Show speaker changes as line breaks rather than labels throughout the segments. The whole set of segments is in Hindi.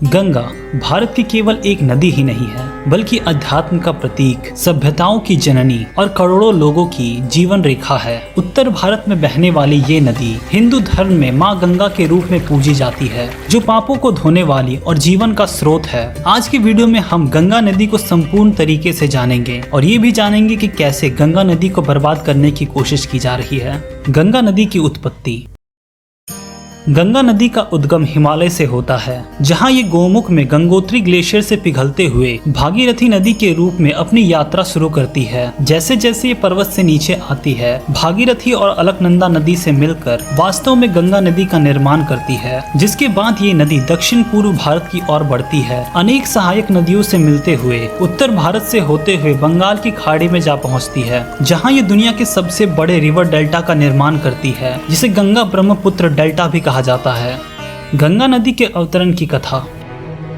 गंगा भारत की केवल एक नदी ही नहीं है, बल्कि अध्यात्म का प्रतीक, सभ्यताओं की जननी और करोड़ों लोगों की जीवन रेखा है। उत्तर भारत में बहने वाली ये नदी हिंदू धर्म में मां गंगा के रूप में पूजी जाती है, जो पापों को धोने वाली और जीवन का स्रोत है। आज की वीडियो में हम गंगा नदी को संपूर्ण तरीके से जानेंगे और ये भी जानेंगे कि कैसे गंगा नदी को बर्बाद करने की कोशिश की जा रही है। गंगा नदी की उत्पत्ति। गंगा नदी का उद्गम हिमालय से होता है, जहां ये गोमुख में गंगोत्री ग्लेशियर से पिघलते हुए भागीरथी नदी के रूप में अपनी यात्रा शुरू करती है। जैसे जैसे ये पर्वत से नीचे आती है, भागीरथी और अलकनंदा नदी से मिलकर वास्तव में गंगा नदी का निर्माण करती है, जिसके बाद ये नदी दक्षिण पूर्व भारत की ओर बढ़ती है, अनेक सहायक नदियों से मिलते हुए उत्तर भारत से होते हुए बंगाल की खाड़ी में जा पहुँचती है, जहाँ ये दुनिया के सबसे बड़े रिवर डेल्टा का निर्माण करती है, जिसे गंगा ब्रह्मपुत्र डेल्टा भी कहा जाता है। गंगा नदी के अवतरण की कथा।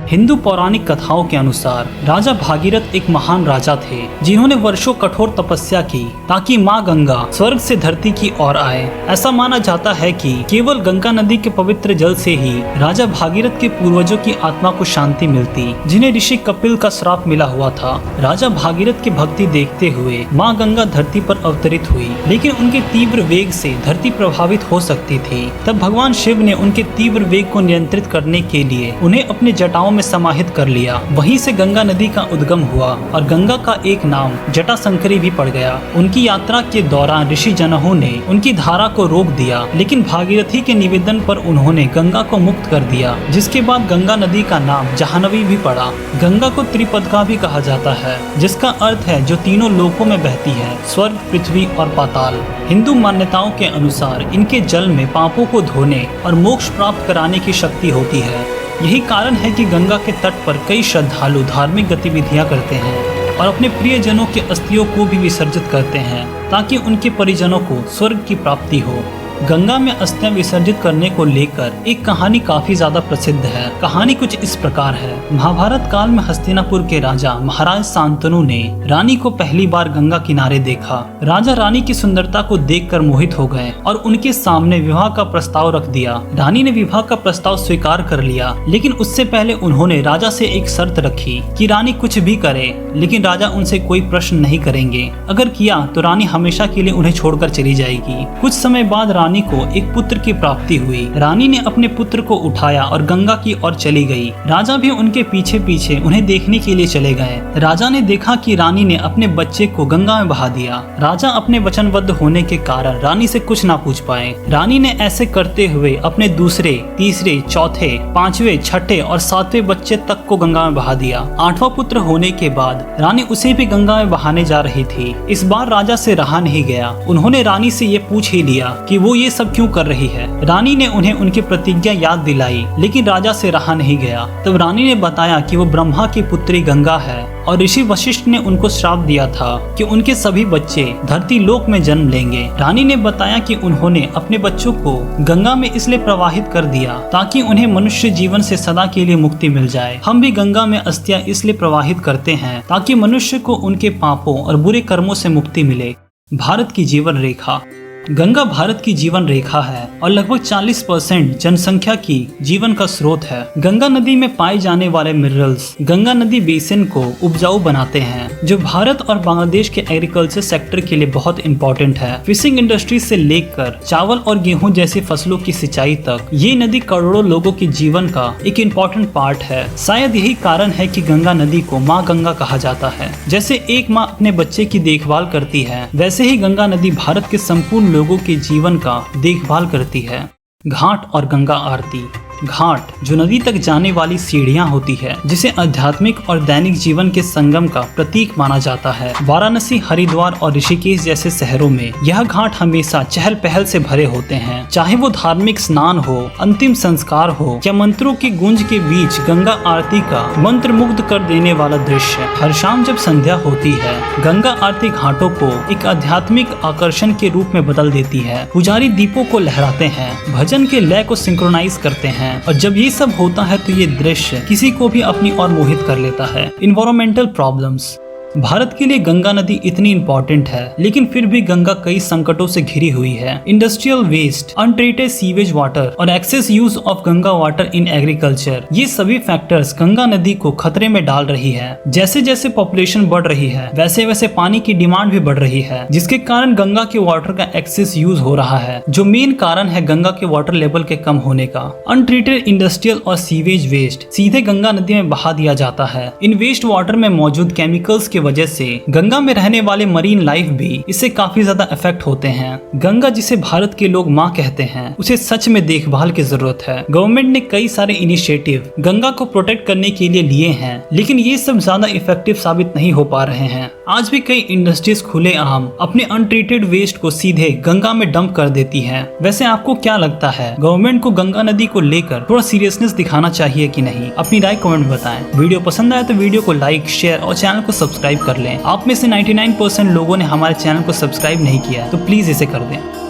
हिंदू पौराणिक कथाओं के अनुसार राजा भागीरथ एक महान राजा थे, जिन्होंने वर्षों कठोर तपस्या की ताकि मां गंगा स्वर्ग से धरती की ओर आए। ऐसा माना जाता है कि केवल गंगा नदी के पवित्र जल से ही राजा भागीरथ के पूर्वजों की आत्मा को शांति मिलती, जिन्हें ऋषि कपिल का श्राप मिला हुआ था। राजा भागीरथ की भक्ति देखते हुए मां गंगा धरती पर अवतरित हुई, लेकिन उनके तीव्र वेग से धरती प्रभावित हो सकती थी। तब भगवान शिव ने उनके तीव्र वेग को नियंत्रित करने के लिए उन्हें अपने जटाओं में समाहित कर लिया। वहीं से गंगा नदी का उद्गम हुआ और गंगा का एक नाम जटाशंकरी भी पड़ गया। उनकी यात्रा के दौरान ऋषि जनों ने उनकी धारा को रोक दिया, लेकिन भागीरथी के निवेदन पर उन्होंने गंगा को मुक्त कर दिया, जिसके बाद गंगा नदी का नाम जाह्नवी भी पड़ा। गंगा को त्रिपदका भी कहा जाता है, जिसका अर्थ है जो तीनों लोकों में बहती है, स्वर्ग, पृथ्वी और पाताल। हिंदू मान्यताओं के अनुसार इनके जल में पापों को धोने और मोक्ष प्राप्त कराने की शक्ति होती है। यही कारण है कि गंगा के तट पर कई श्रद्धालु धार्मिक गतिविधियां करते हैं और अपने प्रियजनों के अस्थियों को भी विसर्जित करते हैं, ताकि उनके परिजनों को स्वर्ग की प्राप्ति हो। गंगा में अस्थियां विसर्जित करने को लेकर एक कहानी काफी ज्यादा प्रसिद्ध है। कहानी कुछ इस प्रकार है। महाभारत काल में हस्तिनापुर के राजा महाराज शांतनु ने रानी को पहली बार गंगा किनारे देखा। राजा रानी की सुंदरता को देखकर मोहित हो गए और उनके सामने विवाह का प्रस्ताव रख दिया। रानी ने विवाह का प्रस्ताव स्वीकार कर लिया, लेकिन उससे पहले उन्होंने राजा से एक शर्त रखी कि रानी कुछ भी करे, लेकिन राजा उनसे कोई प्रश्न नहीं करेंगे। अगर किया तो रानी हमेशा के लिए उन्हें छोड़कर चली जाएगी। कुछ समय बाद रानी को एक पुत्र की प्राप्ति हुई। रानी ने अपने पुत्र को उठाया और गंगा की ओर चली गई। राजा भी उनके पीछे पीछे उन्हें देखने के लिए चले गए। राजा ने देखा कि रानी ने अपने बच्चे को गंगा में बहा दिया। राजा अपने वचनबद्ध होने के कारण रानी से कुछ ना पूछ पाए। रानी ने ऐसे करते हुए अपने दूसरे, तीसरे, चौथे, पांचवे, छठे और सातवें बच्चे तक को गंगा में बहा दिया। आठवां पुत्र होने के बाद रानी उसे भी गंगा में बहाने जा रही थी। इस बार राजा से रहा नहीं गया। उन्होंने रानी से ये पूछ ही लिया कि वो ये सब क्यों कर रही है। रानी ने उन्हें उनकी प्रतिज्ञा याद दिलाई, लेकिन राजा से रहा नहीं गया। तब रानी ने बताया कि वो ब्रह्मा की पुत्री गंगा है और ऋषि वशिष्ठ ने उनको श्राप दिया था कि उनके सभी बच्चे धरती लोक में जन्म लेंगे। रानी ने बताया कि उन्होंने अपने बच्चों को गंगा में इसलिए प्रवाहित कर दिया ताकि उन्हें मनुष्य जीवन से सदा के लिए मुक्ति मिल जाए। हम भी गंगा में अस्थियां इसलिए प्रवाहित करते हैं ताकि मनुष्य को उनके पापों और बुरे कर्मों से मुक्ति मिले। भारत की जीवन रेखा। गंगा भारत की जीवन रेखा है और लगभग 40% जनसंख्या की जीवन का स्रोत है। गंगा नदी में पाए जाने वाले मिनरल्स गंगा नदी बेसिन को उपजाऊ बनाते हैं, जो भारत और बांग्लादेश के एग्रीकल्चर सेक्टर के लिए बहुत इंपॉर्टेंट है। फिशिंग इंडस्ट्री से लेकर चावल और गेहूं जैसी फसलों की सिंचाई तक ये नदी करोड़ों लोगों के जीवन का एक इम्पोर्टेंट पार्ट है। शायद यही कारण है कि गंगा नदी को माँ गंगा कहा जाता है। जैसे एक माँ अपने बच्चे की देखभाल करती है, वैसे ही गंगा नदी भारत के संपूर्ण लोगों के जीवन का देखभाल करती है। घाट और गंगा आरती। घाट जो नदी तक जाने वाली सीढ़ियां होती है, जिसे आध्यात्मिक और दैनिक जीवन के संगम का प्रतीक माना जाता है। वाराणसी, हरिद्वार और ऋषिकेश जैसे शहरों में यह घाट हमेशा चहल पहल से भरे होते हैं, चाहे वो धार्मिक स्नान हो, अंतिम संस्कार हो या मंत्रों की गूंज के बीच गंगा आरती का मंत्र मुग्ध कर देने वाला दृश्य। हर शाम जब संध्या होती है, गंगा आरती घाटों को एक आध्यात्मिक आकर्षण के रूप में बदल देती है। पुजारी दीपों को लहराते हैं, भजन के लय को सिंक्रोनाइज करते हैं, और जब ये सब होता है तो ये दृश्य किसी को भी अपनी ओर मोहित कर लेता है। Environmental problems. भारत के लिए गंगा नदी इतनी इम्पोर्टेंट है, लेकिन फिर भी गंगा कई संकटों से घिरी हुई है। Industrial waste, untreated sewage water और excess use of Ganga water in agriculture, ये सभी फैक्टर्स गंगा नदी को खतरे में डाल रही है। जैसे जैसे पॉपुलेशन बढ़ रही है, वैसे वैसे पानी की डिमांड भी बढ़ रही है, जिसके कारण गंगा के वाटर का एक्सेस यूज हो रहा है, जो मेन कारण है गंगा के वाटर लेवल के कम होने का। अनट्रीटेड इंडस्ट्रियल और सीवेज वेस्ट सीधे गंगा नदी में बहा दिया जाता है। इन वेस्ट वाटर में मौजूद केमिकल्स की वजह से गंगा में रहने वाले मरीन लाइफ भी इससे काफी ज्यादा इफेक्ट होते हैं। गंगा जिसे भारत के लोग माँ कहते हैं, उसे सच में देखभाल की जरूरत है। गवर्नमेंट ने कई सारे इनिशिएटिव गंगा को प्रोटेक्ट करने के लिए लिए हैं, लेकिन ये सब ज्यादा इफेक्टिव साबित नहीं हो पा रहे हैं। आज भी कई इंडस्ट्रीज खुलेआम अपने अनट्रीटेड वेस्ट को सीधे गंगा में डंप कर देती हैं। वैसे आपको क्या लगता है, गवर्नमेंट को गंगा नदी को लेकर थोड़ा सीरियसनेस दिखाना चाहिए कि नहीं? अपनी राय कमेंट में बताएं। वीडियो पसंद आए तो वीडियो को लाइक, शेयर और चैनल को सब्सक्राइब कर लें। आप में से 99% लोगों ने हमारे चैनल को सब्सक्राइब नहीं किया है, तो प्लीज इसे कर दें।